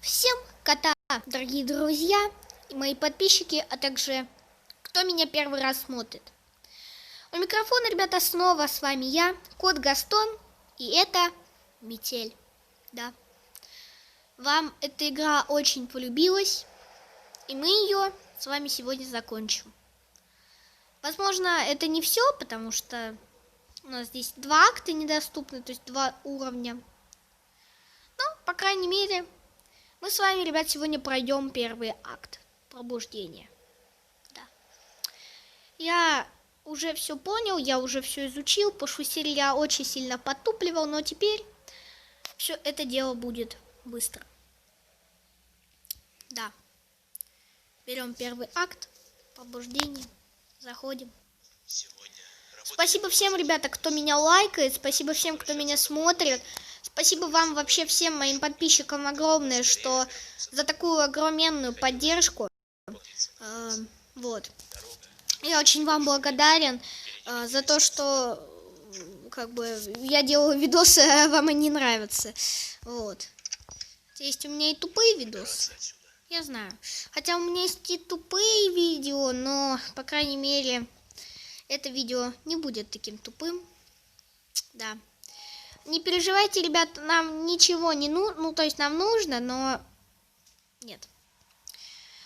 Всем кота, дорогие друзья и мои подписчики, а также кто меня первый раз смотрит. У микрофона, ребята, снова с вами я, кот Гастон, и это Метель. Да. Вам эта игра очень полюбилась, и мы ее с вами сегодня закончим. Возможно, это не все, потому что у нас здесь 2 акта недоступны, то есть 2 уровня. Но, по крайней мере, мы с вами, ребят, сегодня пройдем первый акт пробуждения. Да. Я уже все понял, я уже все изучил. Прошлую серию я очень сильно подтупливал, но теперь все это дело будет быстро. Да. Берем первый акт пробуждения. Заходим. Спасибо всем, ребята, кто меня лайкает. Спасибо всем, кто меня смотрит. Спасибо вам вообще всем моим подписчикам огромное, что за такую огроменную поддержку. Вот. Я очень вам благодарен за то, что я делаю видосы, а вам они нравятся. Вот. Есть у меня и тупые видосы. Я знаю. Хотя у меня есть и тупые видео, но, по крайней мере, это видео не будет таким тупым. Да. Не переживайте, ребят, нам ничего не нужно, ну, то есть нам нужно, но нет.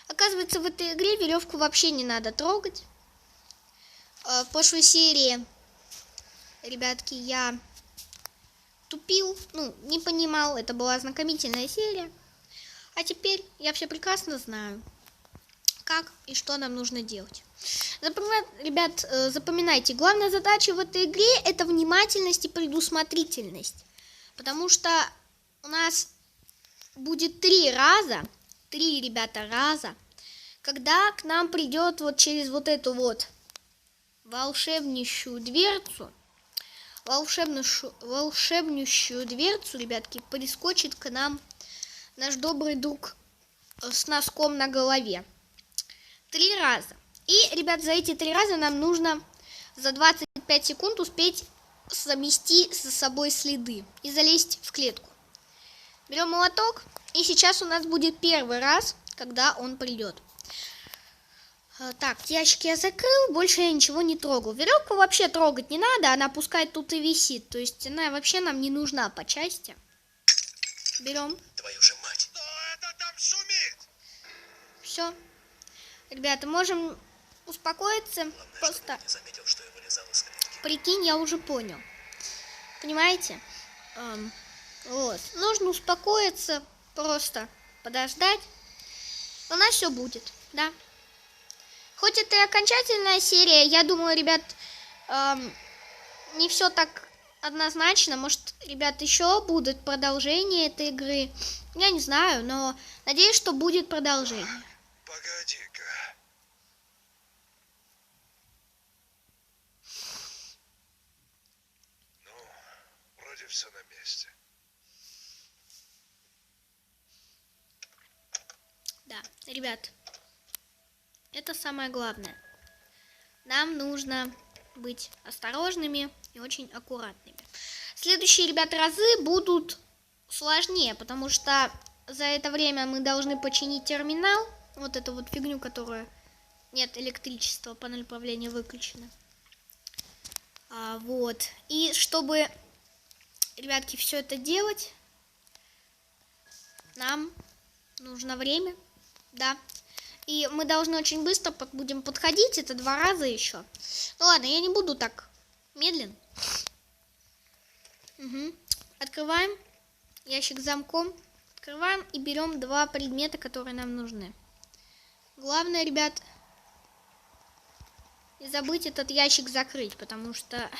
Оказывается, в этой игре веревку вообще не надо трогать. В прошлой серии, ребятки, я тупил, не понимал, это была ознакомительная серия. А теперь я все прекрасно знаю, как и что нам нужно делать. Ребят, запоминайте, главная задача в этой игре — это внимательность и предусмотрительность. Потому что у нас будет 3 раза, когда к нам придет вот через вот эту вот волшебнющую дверцу, ребятки, прискочит к нам наш добрый друг с носком на голове. 3 раза. И, ребят, за эти 3 раза нам нужно за 25 секунд успеть замести за собой следы и залезть в клетку. Берем молоток, и сейчас у нас будет первый раз, когда он придет. Так, ящик я закрыл, больше я ничего не трогал. Веревку вообще трогать не надо, она пускай тут и висит. То есть она вообще нам не нужна по части. Берем. Твою же мать! Кто это там шумит? Все. Ребята, можем успокоиться. Главное, просто не заметил, что я вылезал из клетки. Прикинь, я уже понял. Понимаете? Вот. Нужно успокоиться, просто подождать. У нас все будет, да? Хоть это и окончательная серия, я думаю, ребят, не все так однозначно. Может, ребят, еще будут продолжение этой игры. Я не знаю, но надеюсь, что будет продолжение. Погоди-ка. Ну, вроде все на месте. Да, ребят, это самое главное. Нам нужно быть осторожными и очень аккуратными. Следующие, ребят, разы будут сложнее, потому что за это время мы должны починить терминал. Вот эту вот фигню, которая... Нет электричества, панель управления выключена. Вот. И чтобы, ребятки, все это делать, нам нужно время. Да. И мы должны очень быстро будем подходить. Это 2 раза еще. Ну ладно, я не буду так медленно. Открываем ящик с замком. Открываем и берем 2 предмета, которые нам нужны. Главное, ребят, не забыть этот ящик закрыть, потому что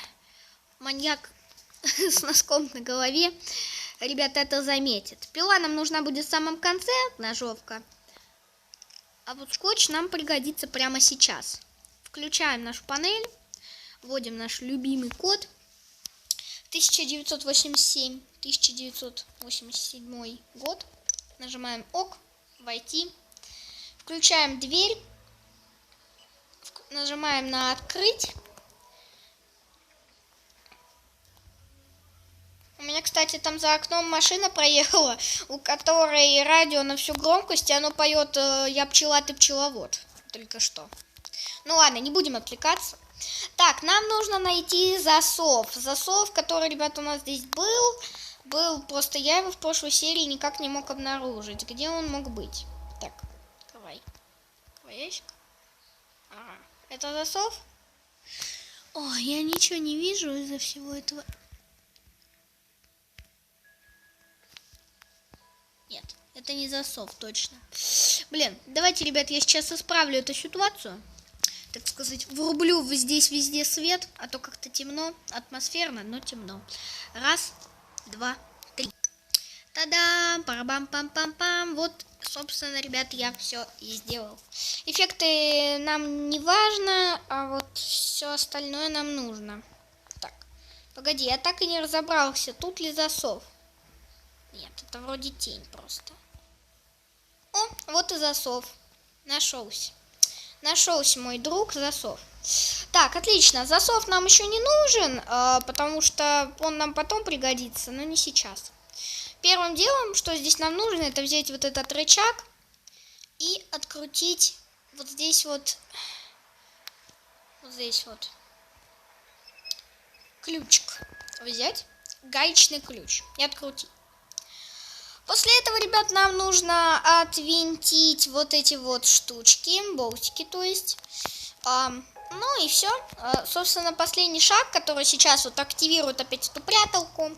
маньяк с носком на голове, ребят, это заметит. Пила нам нужна будет в самом конце, ножовка. А вот скотч нам пригодится прямо сейчас. Включаем нашу панель, вводим наш любимый код 1987 год. Нажимаем ОК, войти. Включаем дверь, нажимаем на открыть. У меня, кстати, там за окном машина проехала, у которой радио на всю громкость, и оно поет «Я пчела, ты пчеловод». Только что. Ну ладно, не будем отвлекаться. Так, нам нужно найти засов. Засов, который, ребята, у нас здесь был, просто я его в прошлой серии никак не мог обнаружить. Где он мог быть? Так, давай. Ящик. Ага. Это засов? О, я ничего не вижу из-за всего этого. Нет, это не засов, точно. Блин, давайте, ребят, я сейчас исправлю эту ситуацию. Так сказать, врублю здесь везде свет, а то как-то темно, атмосферно, но темно. Раз, два, три. Та-дам, парабам-пам-пам-пам. Вот, собственно, ребят, я все и сделал. Эффекты нам не важно, а вот все остальное нам нужно. Так, погоди, я так и не разобрался, тут ли засов. Нет, это вроде тень просто. О, вот и засов. Нашелся. Нашелся мой друг засов. Так, отлично. Засов нам еще не нужен, потому что он нам потом пригодится, но не сейчас. Первым делом, что здесь нам нужно, это взять вот этот рычаг и открутить вот здесь вот здесь вот ключик. Взять гаечный ключ и открутить. После этого, ребят, нам нужно отвинтить вот эти вот штучки, болтики, то есть. Ну и все. Собственно, последний шаг, который сейчас вот активирует опять эту пряталку.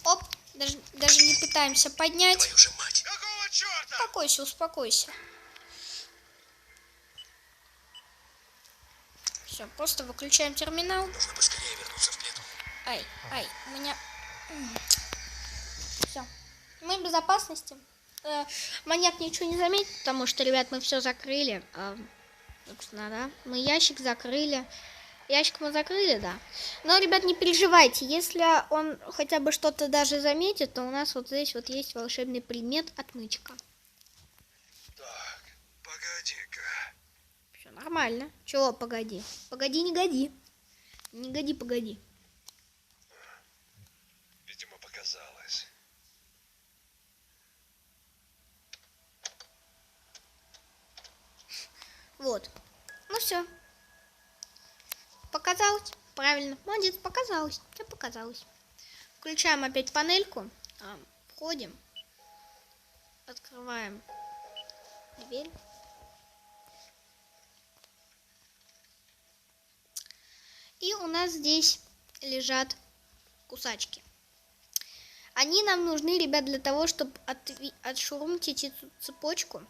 Оп, даже не пытаемся поднять. Твою же мать. Какого черта? Успокойся, успокойся. Все, просто выключаем терминал. Нужно быстрее вернуться в клетку. Ай, у меня... Все. Мы в безопасности. Маньяк ничего не заметит, потому что, ребят, мы все закрыли. Собственно, да. Мы ящик закрыли. Ящик мы закрыли, да. Но, ребят, не переживайте. Если он хотя бы что-то даже заметит, то у нас вот здесь вот есть волшебный предмет отмычка. Так, погоди-ка. Все нормально. Чего погоди? Погоди, не годи. Не годи, погоди. Видимо, показалось. Вот. Ну все. Показалось? Правильно. Молодец, показалось. Тебе показалось. Включаем опять панельку. Входим. Открываем дверь. И у нас здесь лежат кусачки. Они нам нужны, ребят, для того, чтобы отшурумтить эту цепочку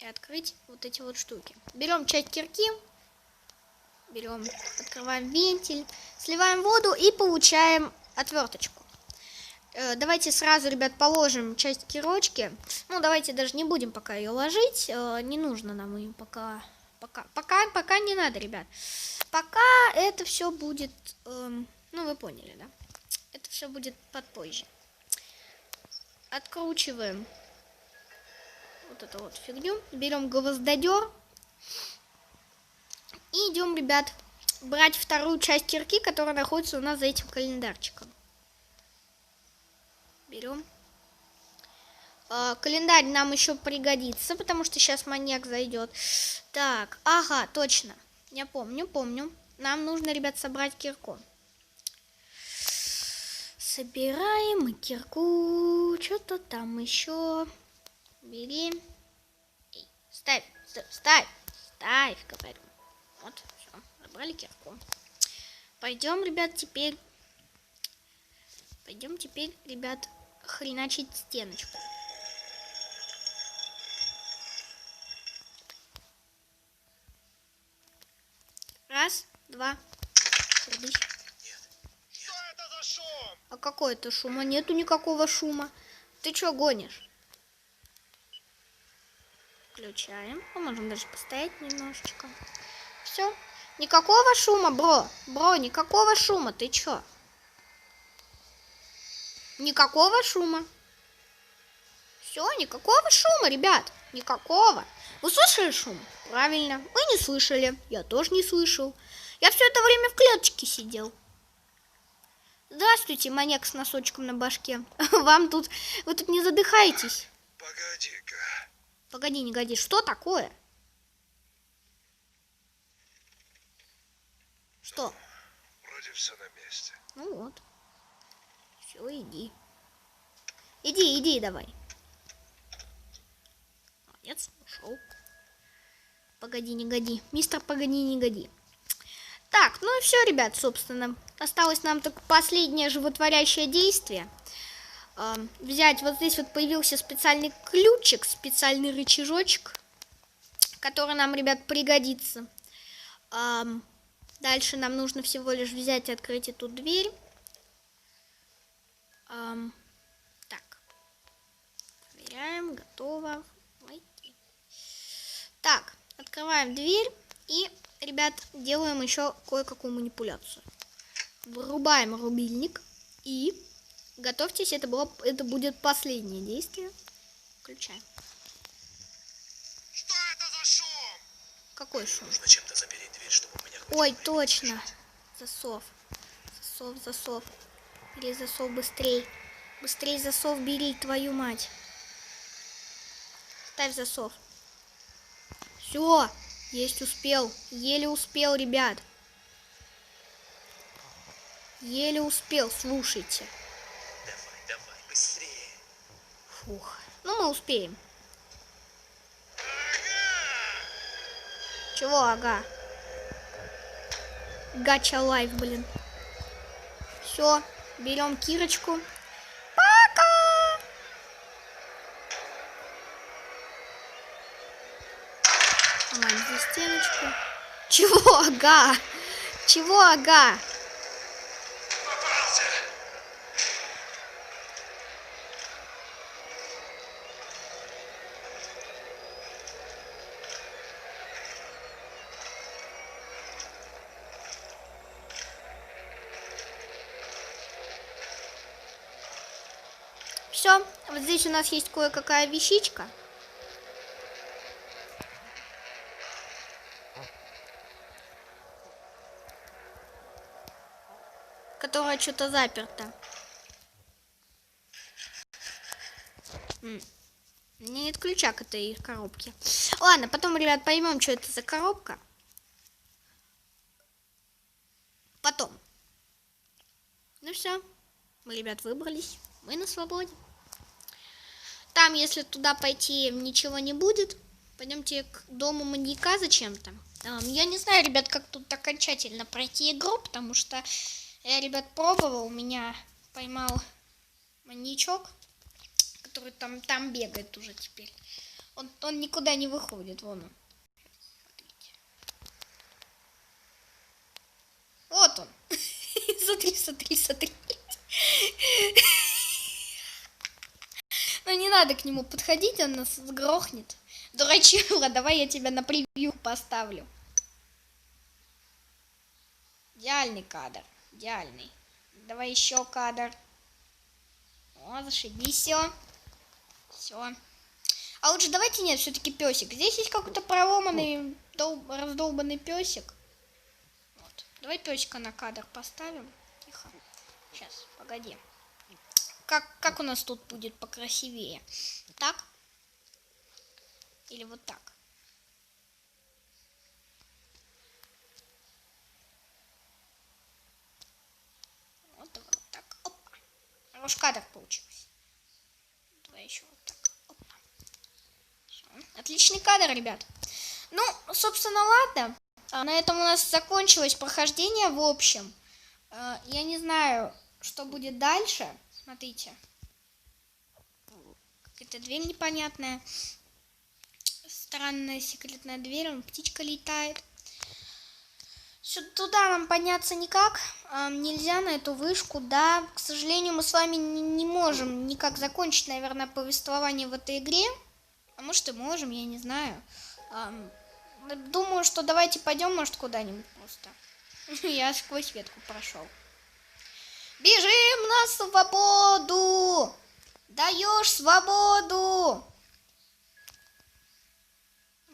и открыть вот эти вот штуки. Берем часть кирки, открываем вентиль, сливаем воду и получаем отверточку. Давайте сразу, ребят, положим часть кирочки. Ну, давайте даже не будем пока ее ложить. Не нужно нам ее пока не надо, ребят. Пока это все будет, ну, вы поняли, да? Это все будет попозже. Откручиваем вот эту вот фигню. Берем гвоздодер. И идем, ребят, брать вторую часть кирки, которая находится у нас за этим календарчиком. Берем. Календарь нам еще пригодится, потому что сейчас маньяк зайдет. Так, ага, точно. Я помню. Нам нужно, ребят, собрать кирку. Собираем кирку. Что-то там еще. Бери. Эй, ставь, говорю. Вот, все, забрали кирку. Пойдем, ребят, теперь, ребят, хреначить стеночку. Раз, два. Садись. Что это за шум? А какой это шума? Нету никакого шума. Ты что гонишь? Включаем. Мы можем даже постоять немножечко. Все. Никакого шума, бро, никакого шума. Ты чё? Никакого шума. Все, никакого шума, ребят. Никакого. Вы слышали шум? Правильно. Вы не слышали. Я тоже не слышал. Я все это время в клеточке сидел. Здравствуйте, маньяк с носочком на башке. Вам тут... Вы тут не задыхаетесь? Погоди-ка. Погоди, не годи. Что такое? Что? Вроде все на месте. Ну вот. Все, иди. Иди давай. Молодец, ушел. Погоди, не годи. Мистер, погоди, не годи. Так, ну и все, ребят, собственно. Осталось нам только последнее животворящее действие. Взять, вот здесь вот появился специальный ключик, специальный рычажочек, который нам, ребят, пригодится. Дальше нам нужно всего лишь взять и открыть эту дверь. Так. Проверяем, готово. Войти. Так, открываем дверь и, ребят, делаем еще кое-какую манипуляцию. Вырубаем рубильник и готовьтесь, это будет последнее действие. Включаем. Что это за шум? Какой шум? Нужно чем-то запереть дверь, чтобы у меня... Ой, точно. Засов. Засов. Бери засов быстрей. Быстрей засов бери, твою мать. Ставь засов. Все. Есть, успел. Еле успел, ребят. Еле успел, слушайте. Давай, быстрее. Фух. Ну, мы успеем. Чего, ага? Гача лайф, блин. Все, берем Кирочку. Пока! Ломаем здесь стеночку. Чего, ага? Чего, ага? Попался. Все, вот здесь у нас есть кое-какая вещичка. Которая что-то заперта. Нет ключа к этой коробке. Ладно, потом, ребят, поймем, что это за коробка. Потом. Ну все, мы, ребят, выбрались. Мы на свободе. Там, если туда пойти, ничего не будет. Пойдемте к дому маньяка зачем-то. Я не знаю, ребят, как тут окончательно пройти игру, потому что я, ребят, пробовал. Меня поймал маньячок, который там бегает уже теперь. Он никуда не выходит, вон он. Смотрите. Вот он. Смотри. Ну не надо к нему подходить, он нас сгрохнет. Дурачила, давай я тебя на превью поставлю. Идеальный кадр, идеальный. Давай еще кадр. О, зашибись, все. А лучше давайте нет, все-таки песик. Здесь есть какой-то проломанный, раздолбанный песик. Вот. Давай песика на кадр поставим. Тихо. Сейчас, погоди. Как у нас тут будет покрасивее? Так? Или вот так? Вот так. Опа. Хорош кадр получился. Давай еще вот так. Опа. Все. Отличный кадр, ребят. Ну, собственно, ладно. На этом у нас закончилось прохождение в общем. Я не знаю, что будет дальше. Смотрите. Какая-то дверь непонятная. Странная секретная дверь. Вон птичка летает. Туда нам подняться никак. Нельзя на эту вышку. Да, к сожалению, мы с вами не можем никак закончить, наверное, повествование в этой игре. А может и можем, я не знаю. Думаю, что давайте пойдем, может, куда-нибудь просто. Я сквозь ветку прошел. Бежим на свободу! Даешь свободу!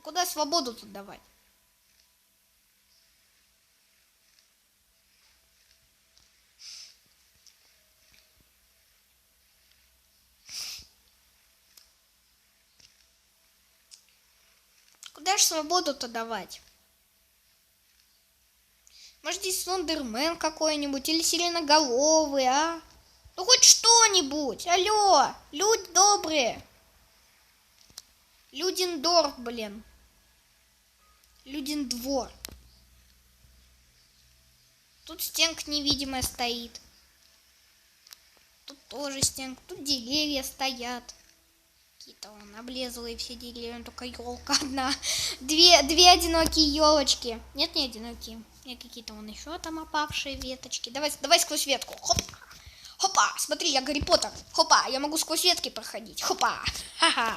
Куда свободу тут давать? Куда ж свободу-то давать? Может, здесь Слендермен какой-нибудь или Сиреноголовый, а? Ну, хоть что-нибудь. Алло, люди добрые. Людендорф, блин. Людендвор. Тут стенка невидимая стоит. Тут тоже стенка. Тут деревья стоят. Какие-то вон облезлые все деревья. Только елка одна. Две одинокие елочки. Нет, не одинокие. Нет, какие-то вон еще там опавшие веточки. Давай сквозь ветку. Хоп. Хопа. Смотри, я Гарри Поттер. Хопа. Я могу сквозь ветки проходить. Хопа. Ха-ха.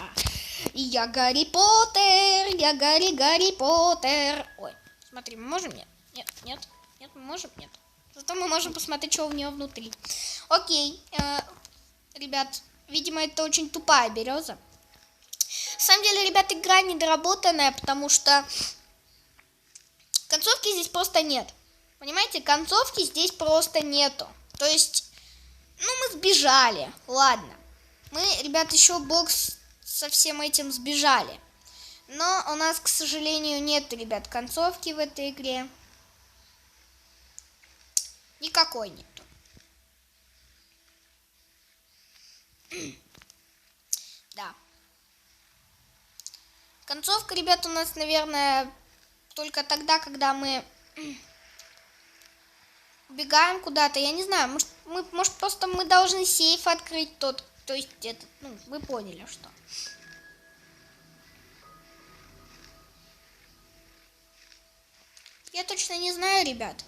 Я Гарри Поттер. Я Гарри Поттер. Ой, смотри, мы можем? Нет, мы можем? Нет. Зато мы можем посмотреть, что у нее внутри. Окей. Ребят, видимо, это очень тупая береза. На самом деле, ребят, игра недоработанная, потому что концовки здесь просто нет. Понимаете, концовки здесь просто нету. То есть, мы сбежали. Ладно. Мы, ребят, еще бокс со всем этим сбежали. Но у нас, к сожалению, нет, ребят, концовки в этой игре. Никакой нету. Да. Концовка, ребят, у нас, наверное, только тогда, когда мы убегаем куда-то. Я не знаю, может просто мы должны сейф открыть тот, то есть этот, вы поняли, что. Я точно не знаю, ребят.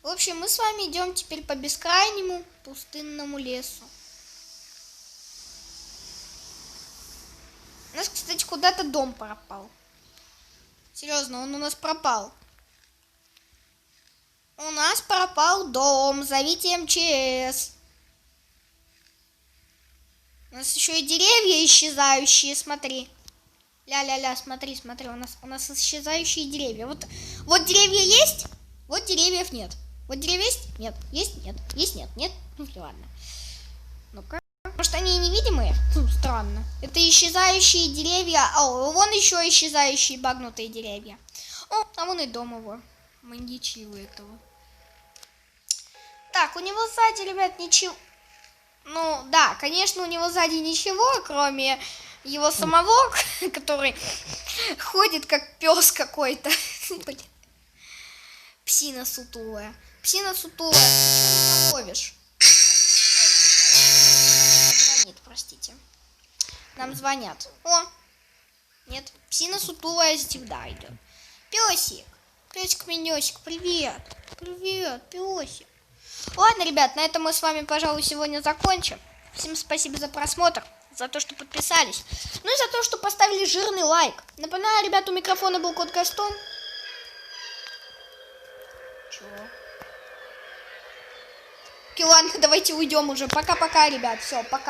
В общем, мы с вами идем теперь по бескрайнему пустынному лесу. У нас, кстати, куда-то дом пропал. Серьезно, он у нас пропал. У нас пропал дом. Зовите МЧС. У нас еще и деревья исчезающие, смотри. Ля-ля-ля, смотри, у нас исчезающие деревья. Вот деревья есть, вот деревьев нет. Вот деревья есть? Нет. Есть? Нет. Есть? Нет. Нет? Ну, ладно. Ну-ка. Может, они невидимые? Странно. Это исчезающие деревья. О, вон еще исчезающие багнутые деревья. О, а вон и дом его. Мандичи у этого. Так, у него сзади, ребят, ничего. Ну, да, конечно, у него сзади ничего, кроме его самого, который ходит как пес какой-то. Псина сутулая. Псина сутулая, ты что не ловишь? Звонит, простите. Нам звонят. О, нет, псина сутулая всегда идет. Песик, песик-менесик, привет. Привет, песик. Ладно, ребят, на этом мы с вами, пожалуй, сегодня закончим. Всем спасибо за просмотр, за то, что подписались. Ну и за то, что поставили жирный лайк. Напоминаю, ребят, у микрофона был кот Гастон. Чего? Окей, ладно, давайте уйдем уже. Пока-пока, ребят. Все, пока.